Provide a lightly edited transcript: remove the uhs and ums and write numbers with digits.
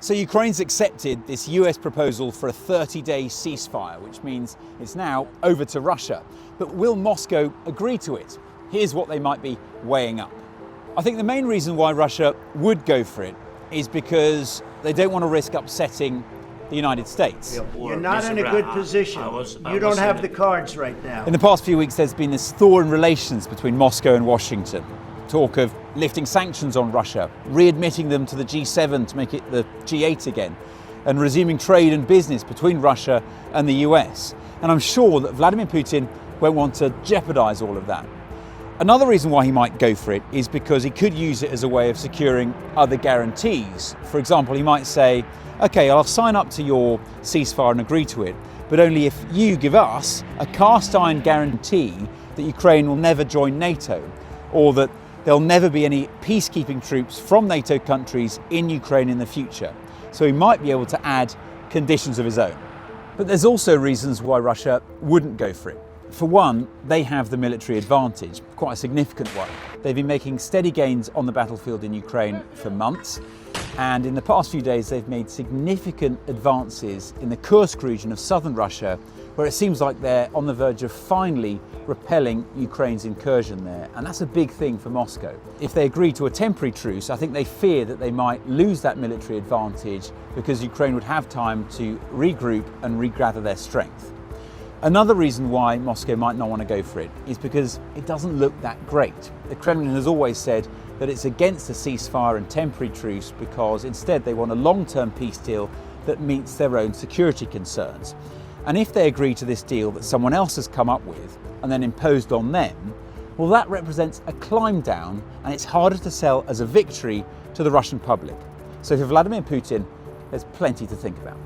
So Ukraine's accepted this US proposal for a 30-day ceasefire, which means it's now over to Russia. But will Moscow agree to it? Here's what they might be weighing up. I think the main reason why Russia would go for it is because they don't want to risk upsetting the United States. You're not in a good position. You don't have the cards right now. In the past few weeks, there's been this thaw in relations between Moscow and Washington. Talk of lifting sanctions on Russia, readmitting them to the G7 to make it the G8 again, and resuming trade and business between Russia and the US. And I'm sure that Vladimir Putin won't want to jeopardize all of that. Another reason why he might go for it is because he could use it as a way of securing other guarantees. For example, he might say, okay, I'll sign up to your ceasefire and agree to it, but only if you give us a cast iron guarantee that Ukraine will never join NATO, or that there'll never be any peacekeeping troops from NATO countries in Ukraine in the future. So he might be able to add conditions of his own. But there's also reasons why Russia wouldn't go for it. For one, they have the military advantage, quite a significant one. They've been making steady gains on the battlefield in Ukraine for months, and in the past few days they've made significant advances in the Kursk region of southern Russia, where it seems like they're on the verge of finally repelling Ukraine's incursion there. And that's a big thing for Moscow. If they agree to a temporary truce, I think they fear that they might lose that military advantage because Ukraine would have time to regroup and regather their strength. Another reason why Moscow might not want to go for it is because it doesn't look that great. The Kremlin has always said that it's against a ceasefire and temporary truce because instead they want a long-term peace deal that meets their own security concerns. And if they agree to this deal that someone else has come up with and then imposed on them, well, that represents a climb down, and it's harder to sell as a victory to the Russian public. So for Vladimir Putin, there's plenty to think about.